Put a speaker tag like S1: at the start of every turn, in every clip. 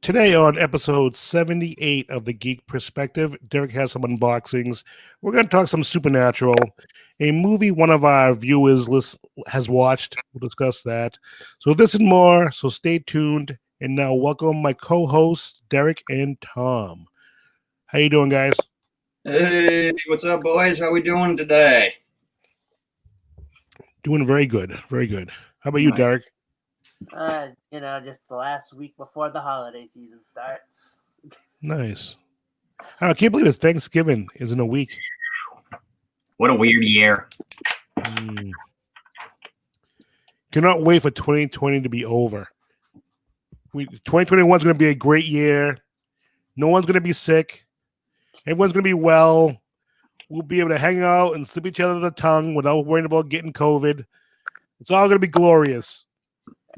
S1: Today on episode 78 of the Geek Perspective, Derek has some unboxings. We're going to talk some Supernatural, a movie one of our viewers has watched. We'll discuss that. So this and more, so stay tuned. And now welcome my co-hosts, Derek and Tom. How you doing, guys?
S2: Hey, what's up, boys? How we doing today?
S1: Doing very good, very good. How about you,
S2: Nice.
S1: Derek?
S3: Just the last week before the holiday season starts.
S1: Nice. I can't believe it's Thanksgiving is in a week.
S2: What a weird year.
S1: Cannot wait for 2020 to be over. 2021 is going to be a great year. No one's going to be sick. Everyone's going to be well. We'll be able to hang out and slip each other the tongue without worrying about getting COVID. It's all going to be glorious.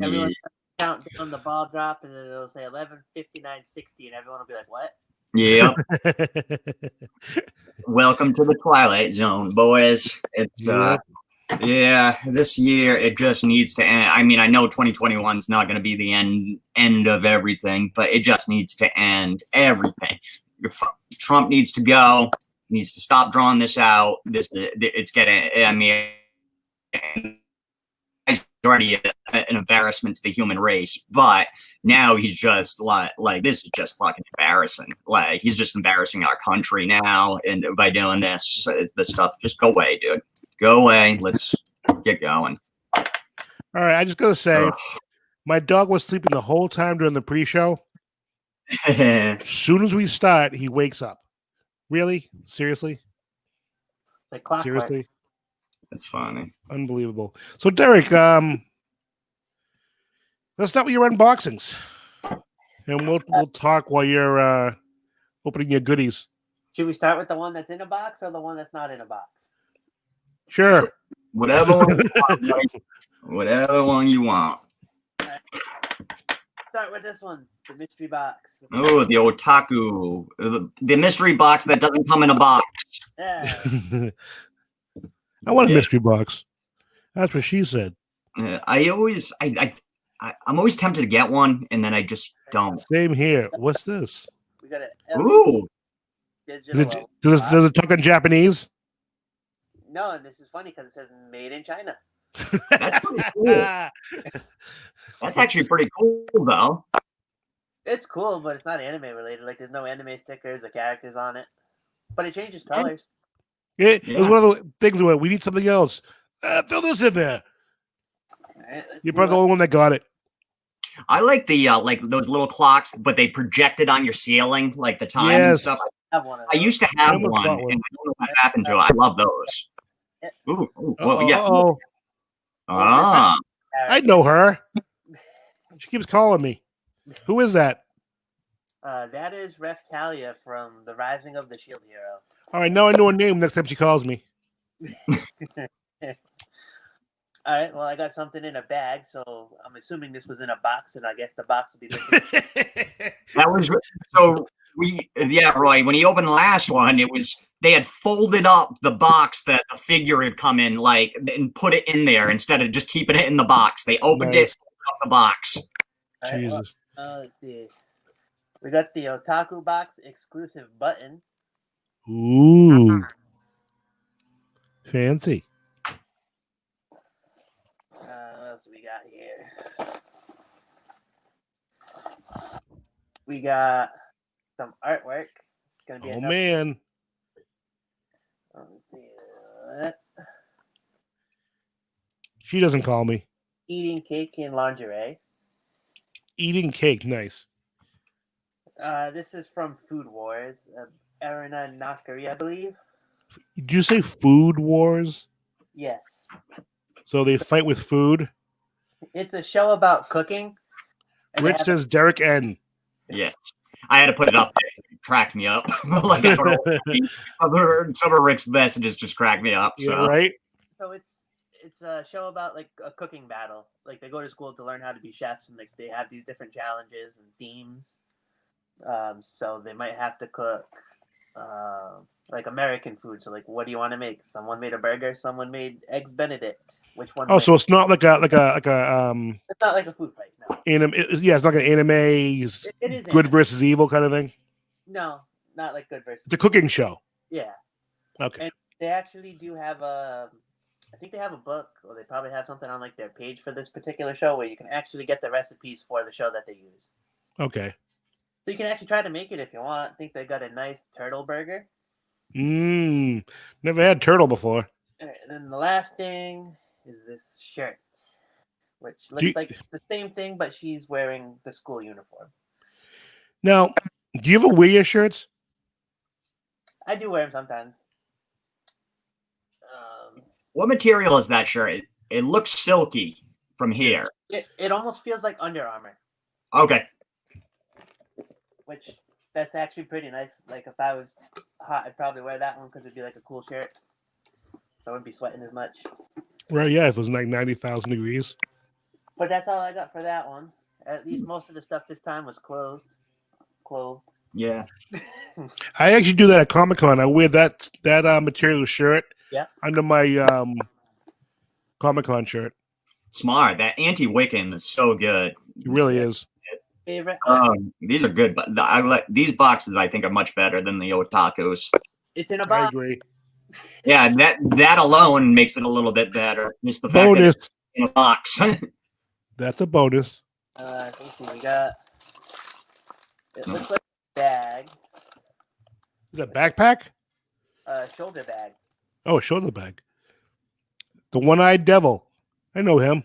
S3: Everyone's going to count down the ball drop, and then it'll say 11:59:60, and everyone will be like, what?
S2: Yep. Welcome to the Twilight Zone, boys. It's this year it just needs to end. I mean, I know 2021 is not going to be the end of everything, but it just needs to end everything. Trump needs to go. He needs to stop drawing this out. It's getting. I mean, it's already an embarrassment to the human race, but now he's just like this is just fucking embarrassing. Like he's just embarrassing our country now, and by doing this stuff, just go away, dude. Go away. Let's get going.
S1: All right, I just gotta say, my dog was sleeping the whole time during the pre-show. As soon as we start, he wakes up. Really? Seriously?
S3: Like clockwork.
S1: Seriously?
S2: That's funny.
S1: Unbelievable. So, Derek, let's start with your unboxings, and we'll talk while you're opening your goodies.
S3: Should we start with the one that's in a box or the one that's not in a box?
S1: Sure.
S2: Whatever one you want.
S3: Right. Start with this one, the mystery box.
S2: Oh, the otaku. The mystery box that doesn't come in a box.
S3: Yeah.
S1: I want a mystery box. That's what she said.
S2: I'm always tempted to get one, and then I just don't.
S1: Same here. What's this?
S3: We got it.
S2: Ooh.
S1: Does it talk in Japanese?
S3: No, and this is funny because it says made in China.
S2: That's pretty cool. That's actually pretty cool, though.
S3: It's cool, but it's not anime related. Like, there's no anime stickers or characters on it. But it changes colors.
S1: It was one of the things where we need something else. Throw this in there.
S3: Right,
S1: You're probably the only one that got it.
S2: I like the like those little clocks, but they projected on your ceiling, like the time and stuff.
S3: I
S2: used to have one, and I don't know what happened to it. I love those. Ooh, well, yeah.
S1: I know her. She keeps calling me. Who is that?
S3: That is Reftalia from The Rising of the Shield Hero.
S1: All right, now I know her name next time she calls me.
S3: All right, well, I got something in a bag, so I'm assuming this was in a box, and I guess the box will be missing.
S2: That was so. Roy. When he opened the last one, they had folded up the box that the figure had come in, and put it in there instead of just keeping it in the box. They opened it, folded up the box.
S3: Right,
S1: Jesus.
S3: Let's see. We got the Otaku Box exclusive button.
S1: Ooh. Fancy.
S3: What else we got here? We got some artwork. Gonna be
S1: man. She doesn't call me.
S3: Eating cake in lingerie.
S1: Eating cake, nice.
S3: This is from Food Wars. Arina Nakari, I believe.
S1: Did you say Food Wars?
S3: Yes.
S1: So they fight with food?
S3: It's a show about cooking.
S1: Rich says Derek N.
S2: Yes. I had to put it up there. It cracked me up. Like, I don't know. Some of Rick's messages just cracked me up. So.
S1: Yeah, right?
S3: So it's a show about like a cooking battle. Like they go to school to learn how to be chefs, and like they have these different challenges and themes. So they might have to cook like American food. So like, what do you want to make? Someone made a burger. Someone made eggs Benedict. Which one?
S1: Oh,
S3: wins?
S1: so it's not like a
S3: It's not like a food fight. No,
S1: yeah, it's not like an anime
S3: it is
S1: good
S3: anime.
S1: versus evil kind of thing.
S3: No, not like good versus.
S1: It's a cooking show.
S3: Yeah.
S1: Okay.
S3: And they actually do have a. I think they have a book, or they probably have something on like their page for this particular show where you can actually get the recipes for the show that they use.
S1: Okay.
S3: So you can actually try to make it if you want. I think they got a nice turtle burger.
S1: Never had turtle before.
S3: All right, and then the last thing is this shirt, which looks like the same thing, but she's wearing the school uniform.
S1: Now, do you ever wear your shirts?
S3: I do wear them sometimes.
S2: What material is that shirt? It looks silky from here.
S3: It almost feels like Under Armour.
S2: Okay.
S3: Which, that's actually pretty nice. Like, if I was hot, I'd probably wear that one because it'd be like a cool shirt. So I wouldn't be sweating as much.
S1: Right, yeah, if it was like 90,000 degrees.
S3: But that's all I got for that one. At least most of the stuff this time was clothed.
S2: Yeah.
S1: I actually do that at Comic-Con. I wear that material shirt under my Comic-Con shirt.
S2: Smart. That anti-Wiccan is so good.
S1: It really is.
S3: Favorite?
S2: These are good, but I like these boxes. I think are much better than the otakus.
S3: It's in a
S1: I
S3: box.
S1: agree.
S2: Yeah, that alone makes it a little bit better. Just the fact
S1: Bonus.
S2: that it's in a box.
S1: That's a bonus.
S3: Let's see. We got. It looks like a bag.
S1: Is that backpack?
S3: Shoulder bag.
S1: Oh, shoulder bag. The one-eyed devil. I know him.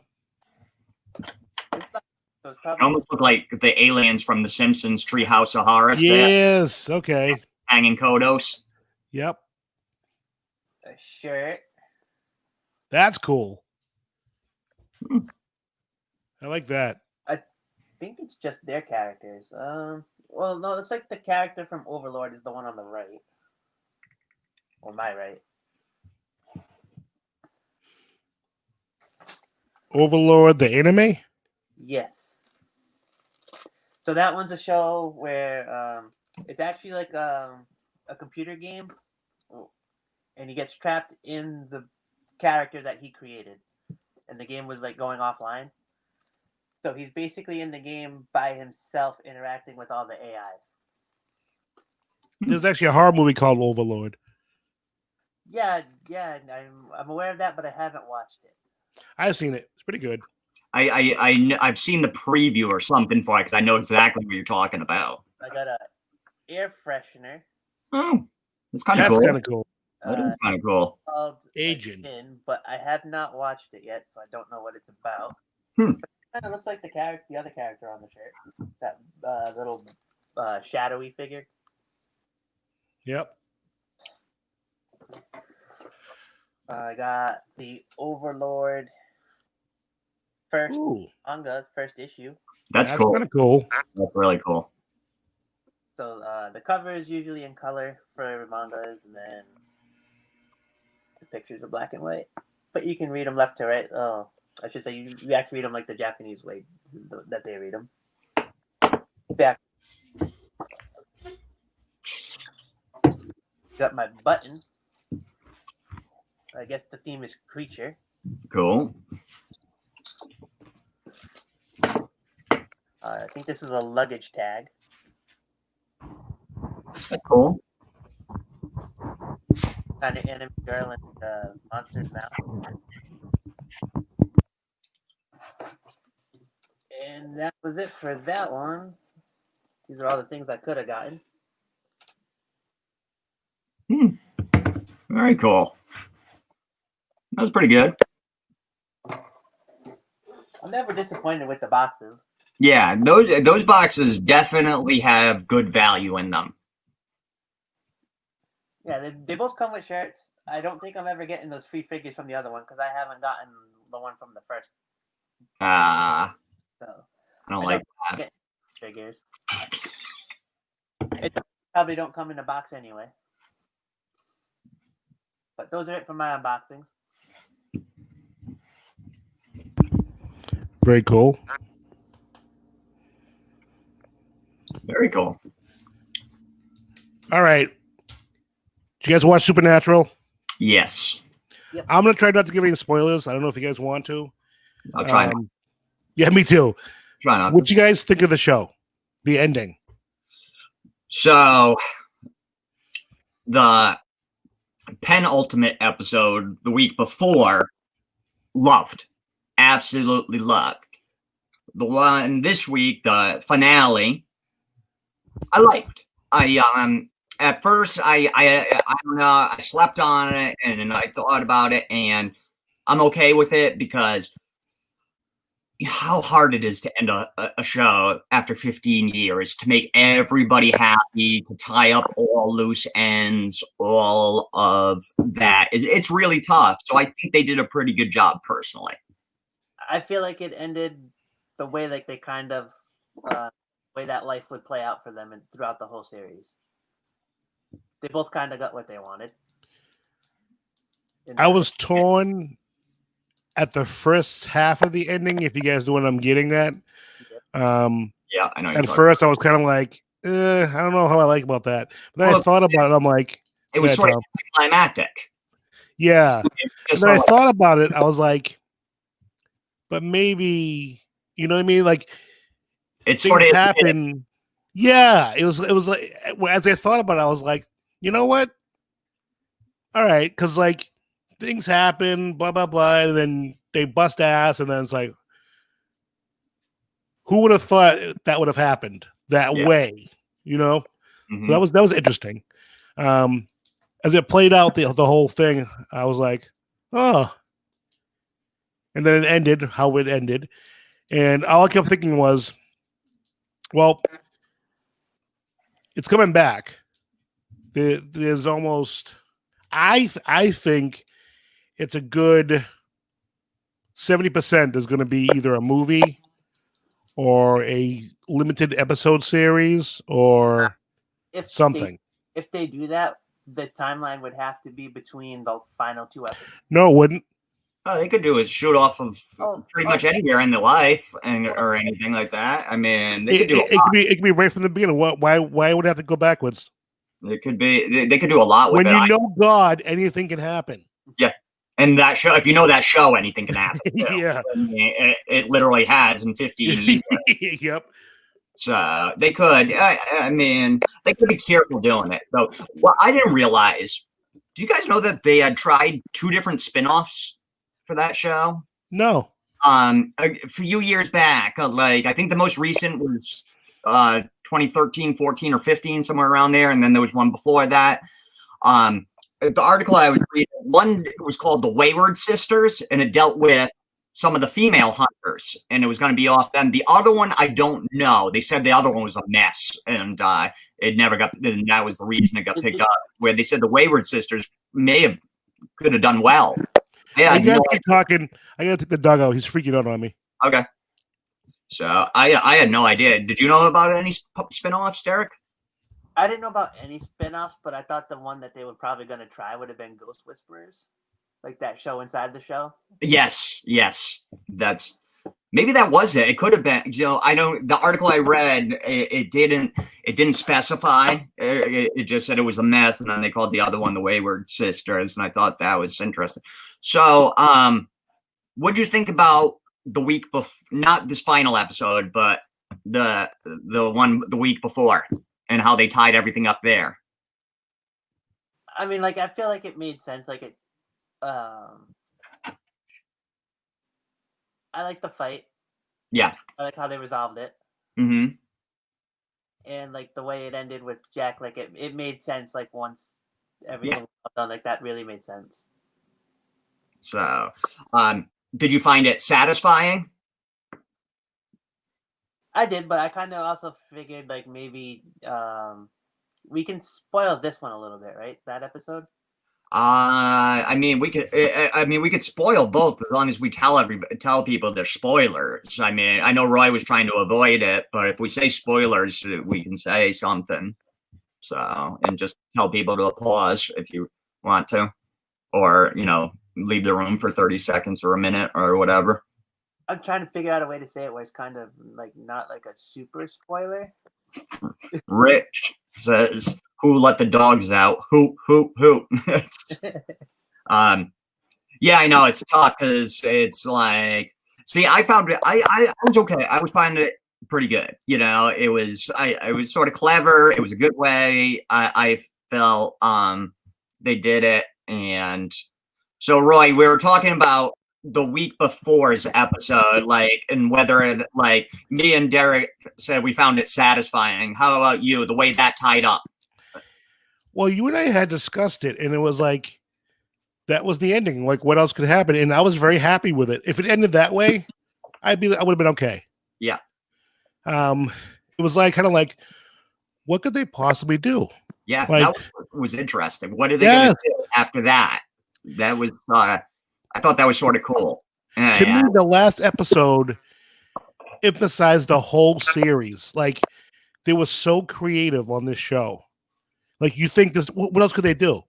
S3: So it's probably
S2: Almost look like the aliens from the Simpsons Treehouse of Horror.
S1: Yes. Okay.
S2: Hanging Kodos.
S1: Yep.
S3: a shirt.
S1: That's cool. I like that.
S3: I think it's just their characters. Well, no, it looks like the character from Overlord is the one on the right. Or my right.
S1: Overlord, the anime?
S3: Yes. So that one's a show where it's actually like a computer game, and he gets trapped in the character that he created, and the game was like going offline. So he's basically in the game by himself, interacting with all the AIs.
S1: There's actually a horror movie called Overlord.
S3: Yeah, I'm aware of that, but I haven't watched it.
S1: I've seen it. It's pretty good.
S2: I've seen the preview or something for it because I know exactly what you're talking about.
S3: I got a air freshener.
S2: Oh, that's kind of
S1: That's
S2: cool.
S1: kind of cool.
S2: That is kind of cool.
S3: Called
S1: Agent.
S3: but I have not watched it yet, so I don't know what it's about.
S2: Hmm.
S3: But it kind of looks like the other character on the shirt, that little shadowy figure.
S1: Yep.
S3: I got the Overlord first manga, first issue.
S2: That's cool.
S1: Kind of cool.
S2: That's really cool.
S3: So the cover is usually in color for mangas, and then the pictures are black and white. But you can read them left to right. Oh, I should say you have to read them like the Japanese way that they read them. Back. Got my button. I guess the theme is creature.
S2: Cool.
S3: I think this is a luggage tag.
S2: That's cool.
S3: Kind of anime girl in the monster's mouth. And that was it for that one. These are all the things I could have gotten.
S2: Very cool. That was pretty good.
S3: I'm never disappointed with the boxes.
S2: Yeah, those boxes definitely have good value in them.
S3: Yeah, they both come with shirts. I don't think I'm ever getting those free figures from the other one because I haven't gotten the one from the first. So
S2: I don't like that.
S3: get figures. It probably don't come in a box anyway. But those are it for my unboxings.
S1: Very cool.
S2: Very cool.
S1: All right. Did you guys watch Supernatural?
S2: Yes.
S1: I'm gonna try not to give any spoilers. I don't know if you guys want to.
S2: I'll try not.
S1: Yeah, me too.
S2: Try not.
S1: What you guys think of the show? The ending.
S2: So the penultimate episode the week before, loved. Absolutely loved. The one this week, the finale, I liked. At first I don't know, I slept on it and then I thought about it, and I'm okay with it because how hard it is to end a show after 15 years, to make everybody happy, to tie up all loose ends, all of that. It's really tough. So I think they did a pretty good job personally.
S3: I feel like it ended the way like they kind of way that life would play out for them and throughout the whole series. They both kind of got what they wanted.
S1: I was torn at the first half of the ending, if you guys know what I'm getting at.
S2: Yeah, I know.
S1: At first, I was kind of like, I don't know how I like about that. But then I thought about it. I'm like,
S2: it was sort of climactic.
S1: Yeah. And then I thought about it. I was like, but maybe, you know what I mean? Like,
S2: it sort of
S1: happened. Yeah. It was like, as I thought about it, I was like, you know what? All right. Because, like, things happen, blah, blah, blah. And then they bust ass. And then it's like, who would have thought that would have happened that way? You know?
S2: Mm-hmm.
S1: So that was interesting. As it played out the whole thing, I was like, oh. And then it ended how it ended. And all I kept thinking was, well, it's coming back. There's almost, I think it's a good 70% is going to be either a movie or a limited episode series or something.
S3: If they do that, the timeline would have to be between the final two episodes.
S1: No, it wouldn't.
S2: All they could do is shoot off of pretty much anywhere in their life or anything like that. I mean, they could do
S1: it could be right from the beginning. Why would it have to go backwards?
S2: It could be. They could do a lot with
S1: it. When you know God, anything can happen.
S2: Yeah. And that show, if you know that show, anything can happen.
S1: Yeah.
S2: It literally has in 15 years.
S1: Yep.
S2: So they could. I mean, they could be careful doing it. So, well, I didn't realize. Do you guys know that they had tried 2 different spinoffs for that show?
S1: No.
S2: A few years back, like I think the most recent was 2013, 14, or 15, somewhere around there, and then there was one before that. The article I was reading, one was called The Wayward Sisters, and it dealt with some of the female hunters, and it was going to be off them. The other one, I don't know. They said the other one was a mess, and it never got. And that was the reason it got picked up. Where they said the Wayward Sisters could have done well. Yeah,
S1: you guys keep talking. I gotta take the dog out. He's freaking out on me.
S2: Okay. So I had no idea. Did you know about any spinoffs, Derek?
S3: I didn't know about any spinoffs, but I thought the one that they were probably going to try would have been Ghost Whisperers, like that show inside the show.
S2: Yes. Maybe that was it. It could have been. You know, I know the article I read. It didn't specify. It just said it was a mess, and then they called the other one the Wayward Sisters, and I thought that was interesting. So, what'd you think about the week before? Not this final episode, but the one the week before, and how they tied everything up there.
S3: I mean, like, I feel like it made sense. Like it, I like the fight.
S2: Yeah.
S3: I like how they resolved it.
S2: Mm-hmm.
S3: And like the way it ended with Jack, like it made sense. Like once everything was done, like that really made sense.
S2: So, did you find it satisfying?
S3: I did, but I kind of also figured like maybe we can spoil this one a little bit, right? That episode.
S2: I mean, we could spoil both as long as we tell people they're spoilers. I mean, I know Roy was trying to avoid it, but if we say spoilers, we can say something. So, and just tell people to pause if you want to, or leave the room for 30 seconds or a minute or whatever.
S3: I'm trying to figure out a way to say it where it's kind of like not like a super spoiler.
S2: Rich says, Who let the dogs out? Who? Yeah, I know it's tough because it's like, see, I found it. I was okay. I was finding it pretty good. You know, it was sort of clever. It was a good way. I felt they did it. And so, Roy, we were talking about the week before's episode, like, and whether it, like, me and Derek said we found it satisfying. How about you? The way that tied up.
S1: Well, you and I had discussed it, and it was like that was the ending. Like, what else could happen? And I was very happy with it. If it ended that way, I would have been okay.
S2: Yeah.
S1: It was like kind of like, what could they possibly do?
S2: Yeah,
S1: like,
S2: that was interesting. What are they going to do after that? That was, I thought that was sort of cool.
S1: To me, the last episode emphasized the whole series. Like, they were so creative on this show. Like, you think this, what else could they do?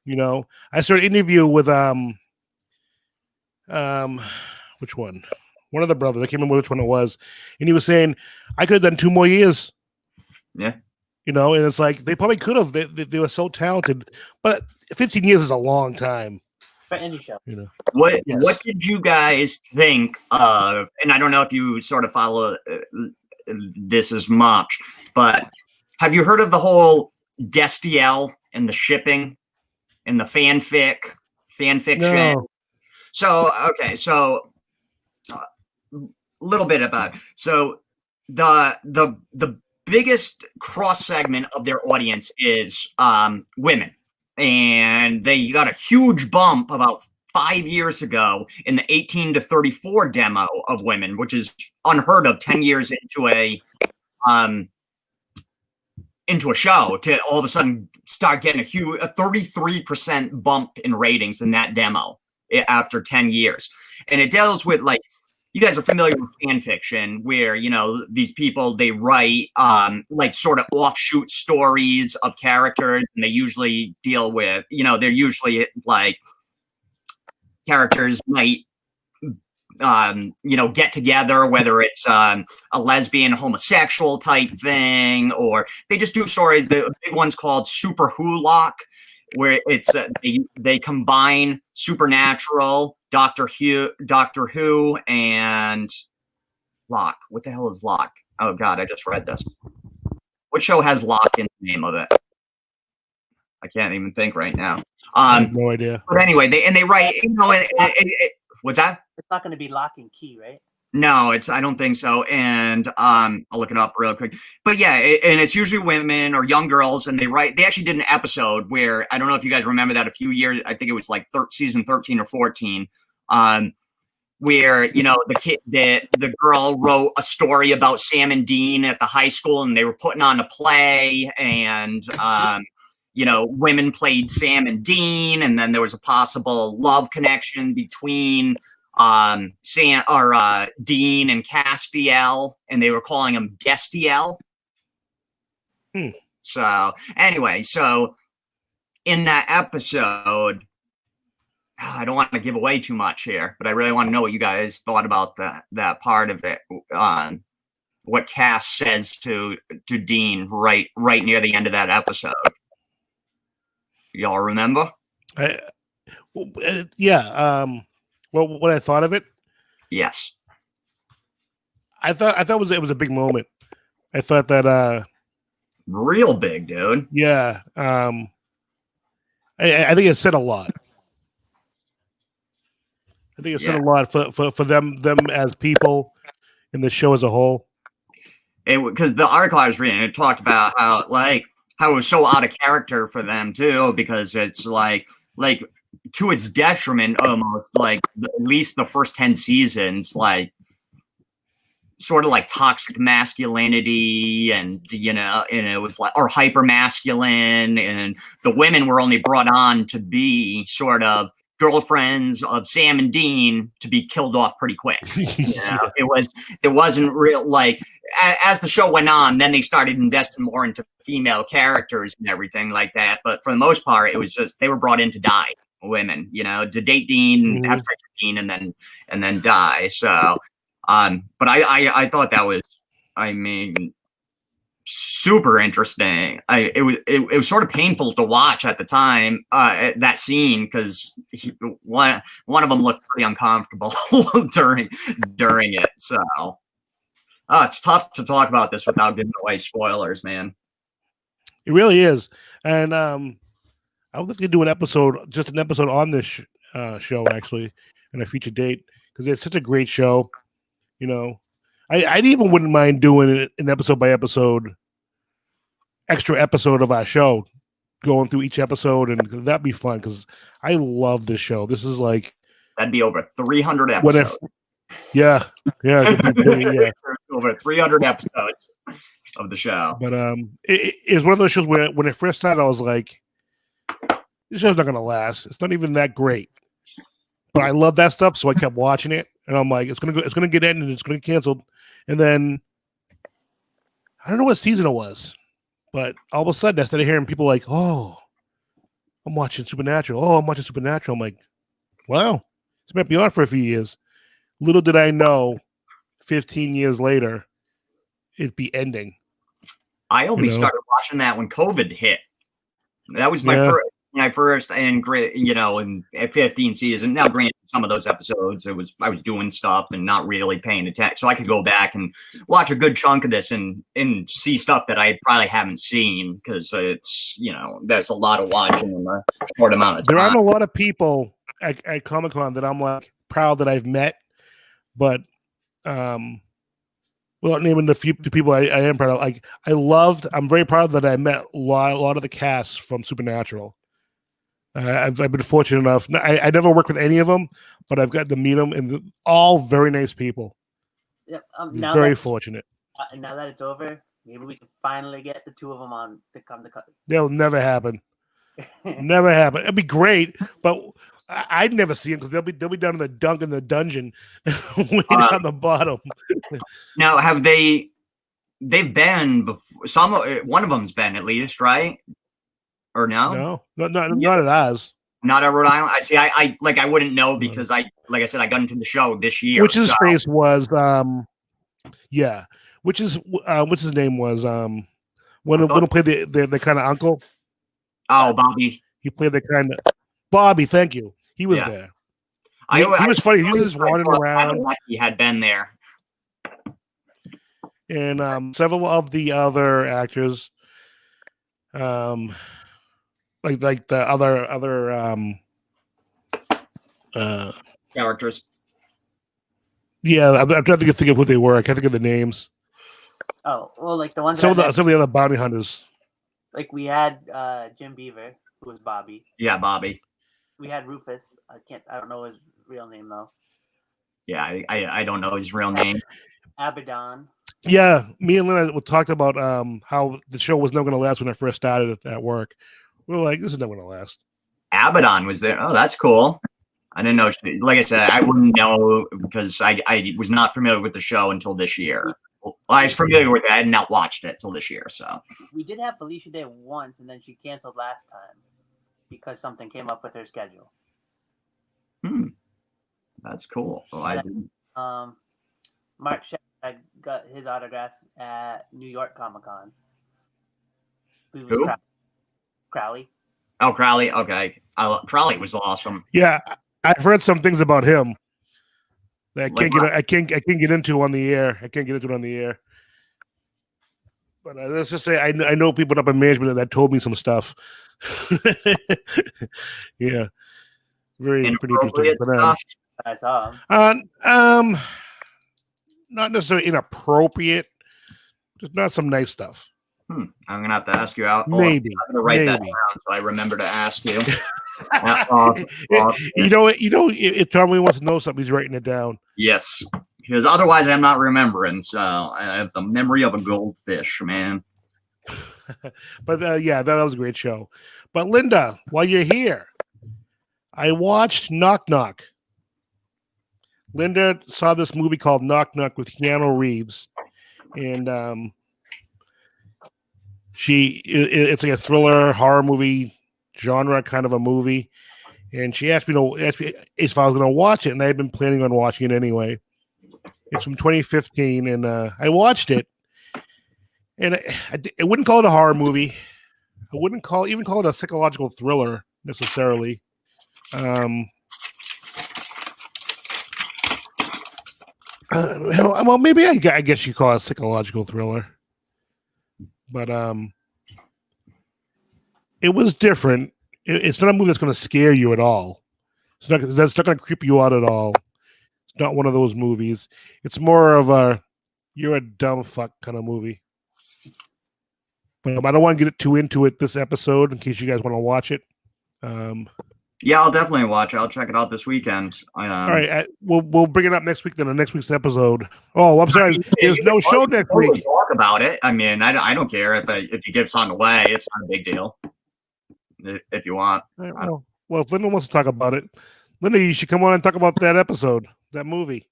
S1: You know, I started an interview with which one? One of the brothers. I can't remember which one it was, and he was saying I could have done 2 more years.
S2: Yeah,
S1: you know, and it's like they probably could have. They were so talented, but 15 years is a long time
S3: for any show.
S1: You know,
S2: what did you guys think of? And I don't know if you sort of follow this as much, but have you heard of the whole Destiel and the shipping and the fan fiction?
S1: No.
S2: So okay, so a little bit about it. So the biggest cross segment of their audience is women, and they got a huge bump about 5 years ago in the 18 to 34 demo of women, which is unheard of 10 years into a show, to all of a sudden start getting a 33% bump in ratings in that demo after 10 years. And it deals with, like, you guys are familiar with fan fiction, where, you know, these people, they write like sort of offshoot stories of characters, and they usually deal with, you know, they're usually like characters might you know, get together, whether it's a lesbian, homosexual type thing, or they just do stories. The big one's called Super Who-Lock, where it's they combine Supernatural, Doctor Who, and Locke. What the hell is Locke? Oh God, I just read this. What show has Locke in the name of it? I can't even think right now.
S1: I have no idea.
S2: But anyway, they write, you know, what's that?
S3: It's not going to be Lock and Key, right?
S2: No, I don't think so. And I'll look it up real quick. But yeah, and it's usually women or young girls, and they actually did an episode where, I don't know if you guys remember that, a few years, I think it was like season 13 or 14, where, you know, the girl wrote a story about Sam and Dean at the high school, and they were putting on a play, and you know, women played Sam and Dean, and then there was a possible love connection between Dean and Castiel, and they were calling him Destiel. So anyway, so in that episode, I don't want to give away too much here, but I really want to know what you guys thought about that part of it. What Cass says to Dean right near the end of that episode. Y'all remember?
S1: Yeah. Well, what I thought of it?
S2: Yes.
S1: I thought it was a big moment. I thought that
S2: real big, dude.
S1: Yeah. I think it said a lot. I think it said a lot for them as people in the show as a whole.
S2: Because the article I was reading, it talked about how it was so out of character for them too, because it's like to its detriment almost, like at least the first 10 seasons, like sort of like toxic masculinity, and, you know, and it was like, or hyper masculine, and the women were only brought on to be sort of girlfriends of Sam and Dean to be killed off pretty quick. You know, it wasn't real, like, as the show went on, then they started investing more into female characters and everything like that. But for the most part, it was just, they were brought in to die, women, you know, to date Dean, have sex with Dean, and then die. So, but I thought that was, I mean, super interesting. It was sort of painful to watch at the time, that scene, because one of them looked pretty uncomfortable during it. So it's tough to talk about this without giving away spoilers, man.
S1: It really is. And I would like to do an episode on this show, actually, in a future date, because it's such a great show. You know, I even wouldn't mind doing an episode by episode, extra episode of our show, going through each episode, and that'd be fun because I love this show. This is like
S2: that'd be over 300 episodes.
S1: Yeah.
S2: Over 300 episodes of the show.
S1: But it's one of those shows where when it first started, I was like, this show's not gonna last. It's not even that great. But I love that stuff, so I kept watching it, and I'm like, it's gonna get ended, it's gonna get canceled. And then I don't know what season it was, but all of a sudden I started hearing people like, oh, I'm watching Supernatural. Oh, I'm watching Supernatural. I'm like, wow, it's been on for a few years. Little did I know, 15 years later, it'd be ending.
S2: I only started watching that when COVID hit. That was my first and great, in 15 season. Now, granted, some of those episodes, I was doing stuff and not really paying attention, so I could go back and watch a good chunk of this and see stuff that I probably haven't seen, because it's there's a lot of watching in a short amount of time.
S1: There aren't a lot of people at Comic-Con that I'm like proud that I've met, but without naming the people I am proud of, like I'm very proud that I met a lot of the cast from Supernatural. I've been fortunate enough. I never worked with any of them, but I've got to meet them, and all very nice people.
S3: Yep,
S1: very fortunate.
S3: Now that it's over, maybe we can finally get the two of them on to come to.
S1: That'll never happen. Never happen. It'd be great, but I'd never see them because they'll be down in the dunk in the dungeon, way down the bottom.
S2: Now, have they've been before? One of them's been, at least, right? Or no?
S1: No, not at ours.
S2: Not at Rhode Island. I see. I wouldn't know because I got into the show this year.
S1: Which his face was, Which is what's his name was when he played the kind of uncle.
S2: Oh, Bobby.
S1: He played the kind of Bobby. Thank you. He was there. He was funny. He was just wandering around.
S2: He had been there.
S1: And several of the other actors, like the other
S2: characters.
S1: Yeah, I'm trying to think of who they were. I can't think of the names.
S3: Oh, well, like the ones.
S1: Some of the other bounty hunters.
S3: Like we had Jim Beaver, who was Bobby.
S2: Yeah, Bobby.
S3: We had Rufus. I don't know his real name though.
S2: Yeah, I don't know his real name.
S3: Abaddon.
S1: Yeah, me and Lynn talked about how the show was never going to last when I first started at work. We were like, this is never going to last.
S2: Abaddon was there. Oh, that's cool. I didn't know. Like I said, I wouldn't know because I was not familiar with the show until this year. Well, I was familiar with it. I had not watched it till this year. So
S3: we did have Felicia Day once, and then she canceled last time because something came up with her schedule.
S2: That's cool. Oh,
S3: Mark Shepard got his autograph at New York Comic Con.
S2: Who?
S3: Crowley.
S2: Oh, Crowley. Okay, Crowley was awesome.
S1: Yeah, I've heard some things about him that I can't get into on the air. I can't get into it on the air. But let's just say I know people up in management that told me some stuff. Yeah, pretty interesting. But,
S3: I saw him.
S1: Not necessarily inappropriate, just not some nice stuff.
S2: I'm gonna have to ask you out.
S1: Maybe
S2: I'm gonna write that down so I remember to ask you.
S1: If Tom Lee wants to know something, he's writing it down.
S2: Yes, because otherwise I'm not remembering. So I have the memory of a goldfish, man.
S1: But yeah, that was a great show. But Linda, while you're here, I watched Knock Knock. Linda saw this movie called Knock Knock with Keanu Reeves, and it's like a thriller horror movie genre kind of a movie, and she asked me if I was going to watch it, and I had been planning on watching it anyway. It's from 2015, and I watched it, And I wouldn't call it a horror movie. I wouldn't call it a psychological thriller necessarily. Well, maybe I guess you call it a psychological thriller, but it was different. It's not a movie that's going to scare you at all. That's not going to creep you out at all. It's not one of those movies. It's more of a you're a dumb fuck kind of movie. But I don't want to get too into it this episode in case you guys want to watch it.
S2: Yeah, I'll definitely watch it. I'll check it out this weekend.
S1: All right, we'll bring it up next week. Then on next week's episode. Oh, I'm sorry. There's no show next week.
S2: Talk about it. I mean, I don't care if you give something away. It's not a big deal. If you want.
S1: Well, if Linda wants to talk about it, Linda, you should come on and talk about that episode, that movie.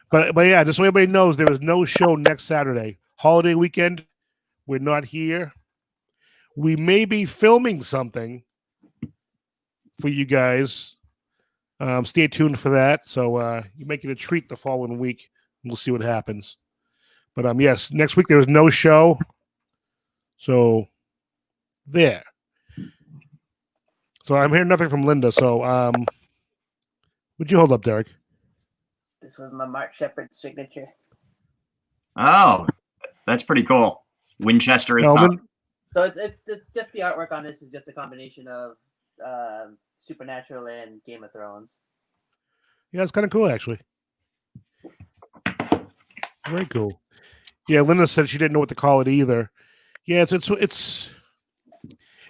S1: But yeah, just so everybody knows, there is no show next Saturday. Holiday weekend. We're not here. We may be filming something for you guys. Stay tuned for that. So you make it a treat the following week. We'll see what happens. But yes, next week there is no show. So there. So I'm hearing nothing from Linda. So would you hold up, Derek?
S3: This was my Mark Shepard signature.
S2: Oh, that's pretty cool. Winchester is up.
S3: So it's just the artwork on this is just a combination of Supernatural and Game of Thrones.
S1: Yeah, it's kind of cool actually. Very cool. Yeah, Linda said she didn't know what to call it either. Yeah, it's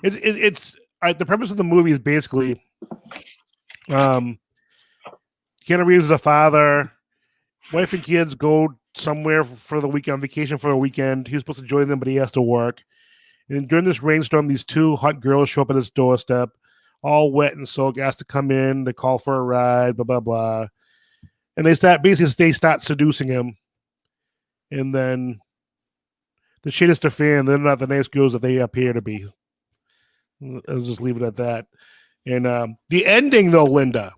S1: the premise of the movie is basically Keanu Reeves is a father, wife and kids go somewhere for the weekend, on vacation for a weekend. He was supposed to join them, but he has to work. And during this rainstorm, these two hot girls show up at his doorstep, all wet and soaked, asked to come in, to call for a ride, blah, blah, blah. And they start seducing him. And then the shit is to fan. They're not the nice girls that they appear to be. I'll just leave it at that. And the ending, though, Linda,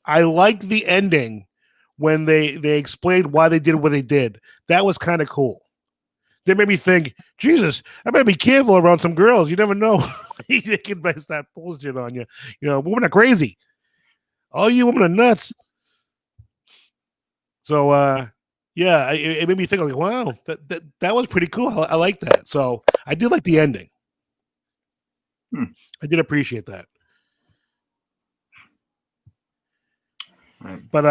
S1: I liked the ending when they explained why they did what they did. That was kind of cool. They made me think, Jesus, I better be careful around some girls. You never know. They can start bullshit on you. You know, women are crazy. All you women are nuts. So, yeah, it made me think, like, wow, that was pretty cool. I like that. So I did like the ending. I did appreciate that.
S2: Right.
S1: But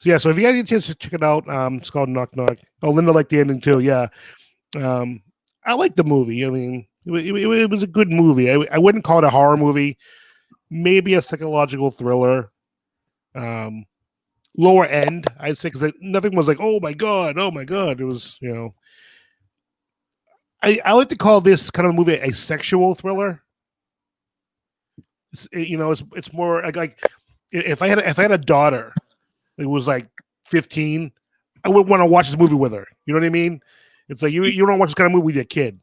S1: yeah, so if you guys get a chance to check it out, it's called Knock Knock. Oh, Linda liked the ending too. Yeah, I like the movie. I mean, it was a good movie. I wouldn't call it a horror movie. Maybe a psychological thriller. Lower end, I'd say, because nothing was like, oh my god. It was, you know, I like to call this kind of movie a sexual thriller. It's more like if I had a daughter who was like 15, I would want to watch this movie with her. You know what I mean? It's like you don't watch this kind of movie with your kid.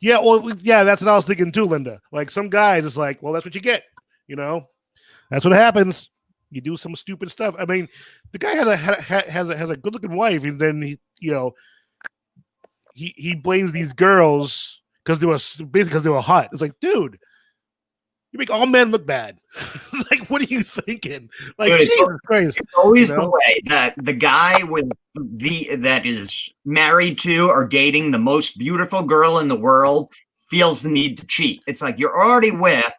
S1: Yeah, well, yeah, that's what I was thinking too, Linda. Like some guys, it's like, well, that's what you get. You know, that's what happens. You do some stupid stuff. I mean, the guy has a good looking wife, and then he blames these girls because they were hot. It's like, dude, you make all men look bad. Like, what are you thinking? Like, dude, Jesus Christ.
S2: It's always the way that the guy that is married to or dating the most beautiful girl in the world feels the need to cheat. It's like you're already with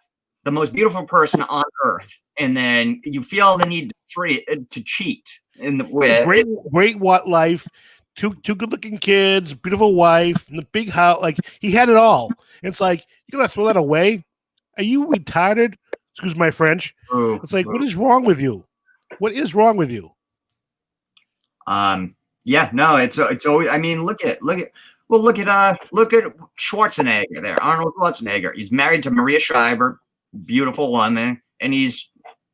S2: the most beautiful person on earth, and then you feel the need to cheat.
S1: Great what life. Two good-looking kids, beautiful wife, and the big house. Like, he had it all. It's like, you're going to throw that away? Are you retarded? Excuse my French. It's like, what is wrong with you? What is wrong with you?
S2: Yeah, no, it's always, I mean, look at Schwarzenegger there, Arnold Schwarzenegger. He's married to Maria Shriver, beautiful woman, and he's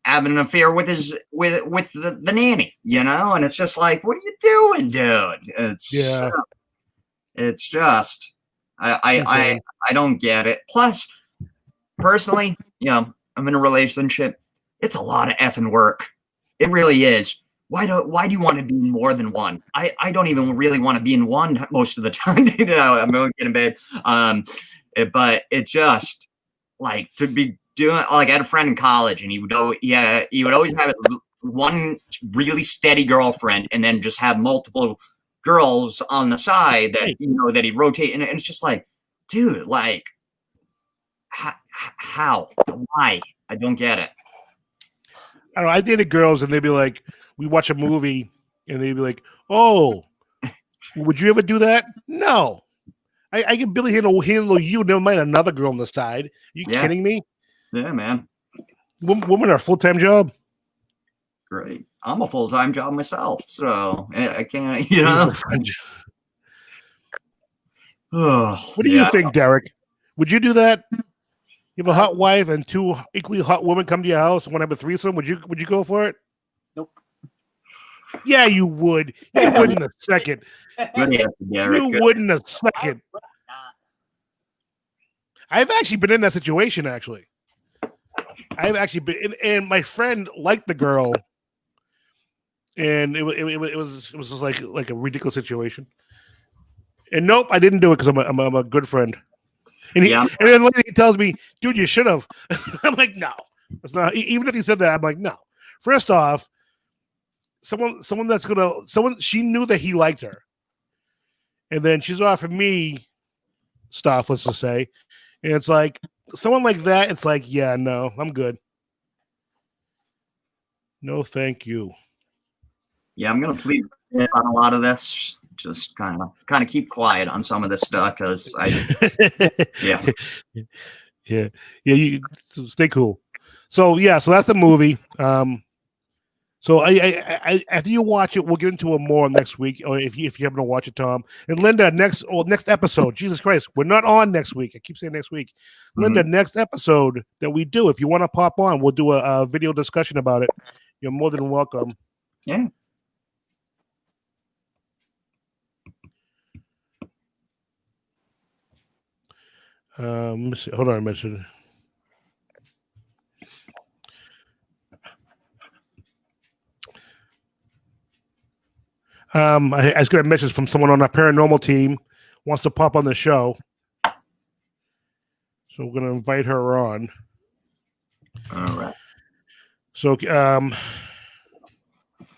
S2: having an affair with the nanny, you know, and it's just like, what are you doing, dude? It's just I don't get it. Plus, personally, you know, I'm in a relationship. It's a lot of effing work. It really is. why do you want to be in more than one? I don't even really want to be in one most of the time. I'm going to get in bed. But it just like to be doing, like I had a friend in college and he would always have one really steady girlfriend and then just have multiple girls on the side that, that he'd rotate. And it's just like, dude, like how, why? I don't get it.
S1: I don't know. I dated girls and they'd be like, we watch a movie and they'd be like, oh, would you ever do that? No. I can barely handle you, never mind another girl on the side. Are you kidding me?
S2: Yeah, man.
S1: Women are a full-time job.
S2: Great. I'm a full-time job myself, so I can't,
S1: What do you think, Derek? Would you do that? You have a hot wife and two equally hot women come to your house and want to have a threesome. Would you go for it?
S3: Nope.
S1: Yeah, you would. You would in a second. You would in a second. I've actually been in that situation. Actually, I've actually been, and my friend liked the girl, and it was just like a ridiculous situation. And nope, I didn't do it because I'm a good friend. And and then later he tells me, dude, you should have. I'm like, no, it's not. Even if he said that, I'm like, no. First off, someone she knew that he liked her. And then she's offering me stuff, let's just say. And it's like, someone like that, it's like, yeah, no, I'm good. No, thank you.
S2: Yeah, I'm going to plead on a lot of this. Just kind of keep quiet on some of this stuff because
S1: you stay cool. So that's the movie. So I after you watch it, we'll get into it more next week, or if you happen to watch it, Tom and Linda. Next episode. Jesus Christ, we're not on next week. I keep saying next week. Linda, next episode that we do, if you want to pop on, we'll do a video discussion about it. You're more than welcome.
S2: Yeah.
S1: Let me see. Hold on a minute. I was got a message from someone on our paranormal team wants to pop on the show, so we're gonna invite her on.
S2: All right.
S1: So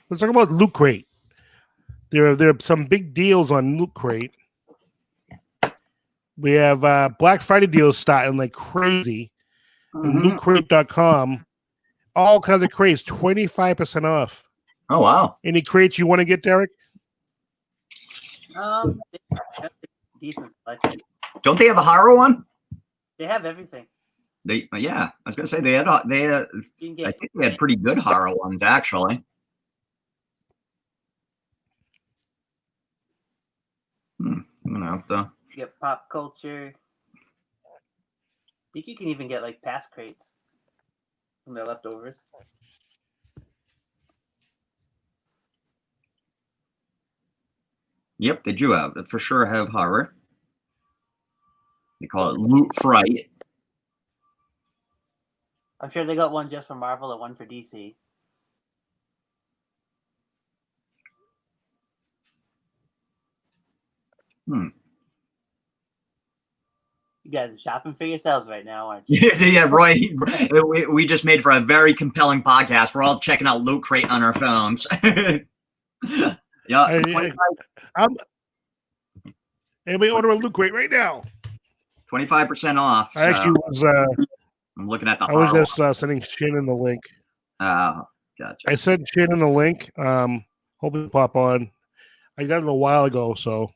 S1: let's talk about Loot Crate. There are some big deals on Loot Crate. We have Black Friday deals starting like crazy. And lootcrate.com, all kinds of crates, 25% off.
S2: Oh, wow.
S1: Any crates you want to get, Derek?
S3: Decent selection.
S2: Don't they have a horror one?
S3: They have everything.
S2: I was going to say I think they had pretty good horror ones, actually. I'm going to have to...
S3: Get pop culture. I think you can even get like past crates from their leftovers.
S2: Yep, they do have. They for sure have horror. They call it Loot Fright.
S3: I'm sure they got one just for Marvel and one for DC. You guys are shopping for yourselves right now, aren't you?
S2: Yeah, right. We just made for a very compelling podcast. We're all checking out Loot Crate on our phones. Yeah.
S1: Anybody order a Loot Crate right now?
S2: 25% off.
S1: I actually was.
S2: I'm looking at the.
S1: I was just sending Shannon the link.
S2: Oh, gotcha.
S1: I sent Shannon the link. Hoping to pop on. I got it a while ago, so.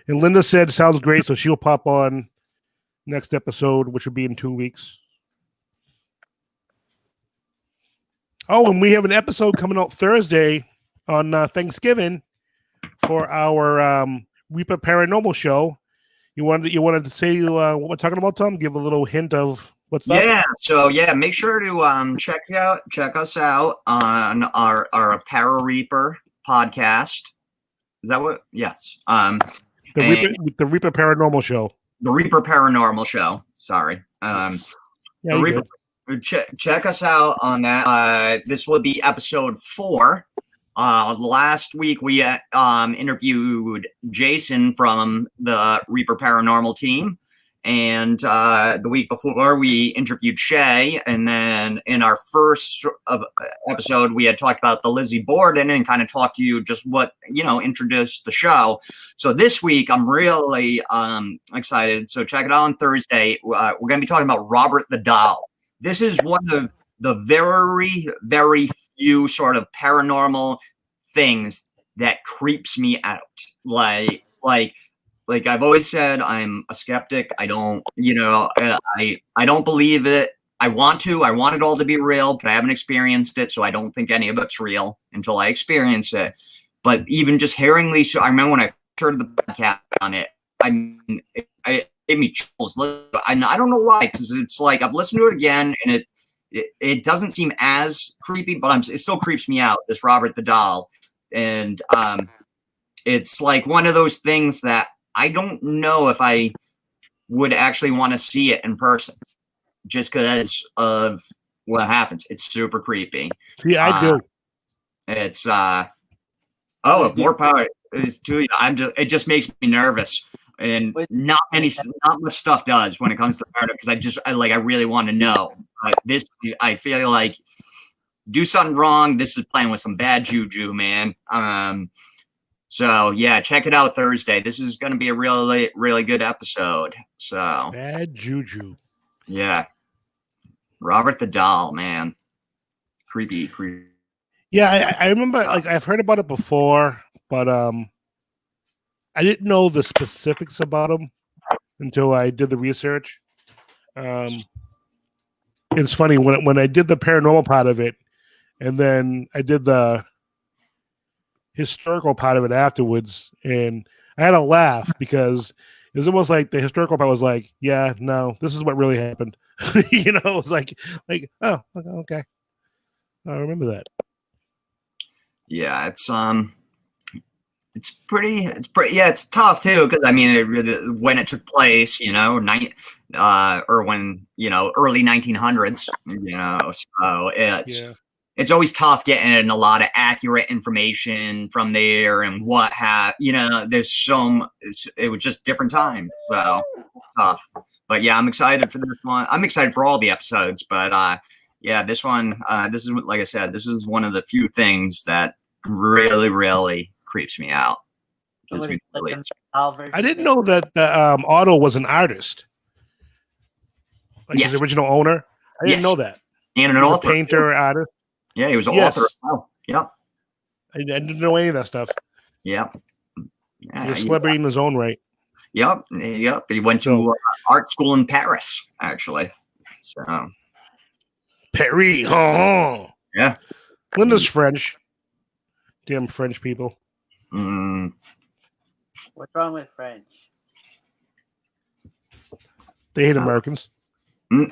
S1: And Linda said sounds great, so she'll pop on next episode, which will be in 2 weeks. Oh, and we have an episode coming out Thursday on Thanksgiving for our Reaper Paranormal show. You wanted to say what we're talking about, Tom? Give a little hint of what's up?
S2: Yeah. So make sure to check us out on our Para Reaper podcast. Is that what? Yes.
S1: The Reaper Paranormal show.
S2: The Reaper Paranormal show. Sorry. Check us out on that. This will be episode 4. Last week we interviewed Jason from the Reaper Paranormal team, and the week before we interviewed Shay, and then in our first episode we had talked about the Lizzie Borden and kind of talked to you just what introduced the show. So this week I'm really excited. So check it out on Thursday. We're going to be talking about Robert the Doll. This is one of the very, very few sort of paranormal things that creeps me out. Like I've always said, I'm a skeptic. I don't, I don't believe it. I want it all to be real, but I haven't experienced it, so I don't think any of it's real until I experience it. But even just hearing these, I remember when I heard the podcast on it, it gave me chills. And I don't know why, because it's like I've listened to it again, and it doesn't seem as creepy, but it still creeps me out, this Robert the Doll. And it's like one of those things that I don't know if I would actually want to see it in person, just because of what happens. It's super creepy.
S1: Yeah, I do.
S2: It's more power to you. It just makes me nervous. And not much stuff does when it comes to murder, because I really want to know. This, I feel like, do something wrong. This is playing with some bad juju, man. So yeah, check it out Thursday. This is going to be a really, really good episode. So
S1: bad juju.
S2: Yeah, Robert the Doll, man, creepy.
S1: Yeah, I remember. Like, I've heard about it before, but I didn't know the specifics about him until I did the research. It's funny when I did the paranormal part of it, and then I did the historical part of it afterwards, and I had a laugh because it was almost like the historical part was like, yeah, no, this is what really happened. It was like, oh, okay, I remember that.
S2: Yeah, it's pretty. Yeah, it's tough too, because I mean, when it took place, or when early 1900s, so it's always tough getting a lot of accurate information from there, and there's it was just different times, so tough. But yeah, I'm excited for this one. I'm excited for all the episodes, but yeah, this one, this is, like I said, this is one of the few things that really, really creeps me out.
S1: I didn't know that Otto was an artist, like his original owner. I didn't know that.
S2: And an author,
S1: painter, artist.
S2: Yeah, he was an author. Oh, yep.
S1: I didn't know any of that stuff.
S2: Yep.
S1: Yeah, he's a celebrity in his own right.
S2: Yep. He went to art school in Paris, actually. So
S1: Paris, huh?
S2: Yeah.
S1: Linda's French. Damn French people.
S3: What's wrong with French?
S1: They hate Americans.
S2: I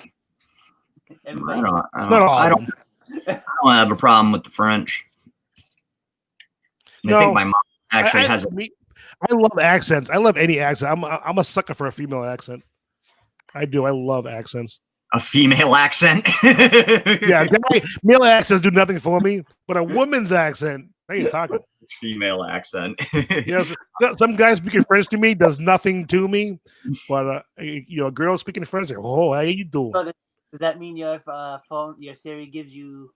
S2: don't have a problem with the French. I think my mom actually has.
S1: I love accents. I love any accent. I'm a sucker for a female accent. I do. I love accents.
S2: A female accent?
S1: Yeah, male accents do nothing for me, but a woman's accent. How you talking?
S2: Female accent.
S1: Some guy speaking French to me does nothing to me, but a girl speaking French, like, oh, how you doing?
S3: So does that mean your phone, your Siri gives you?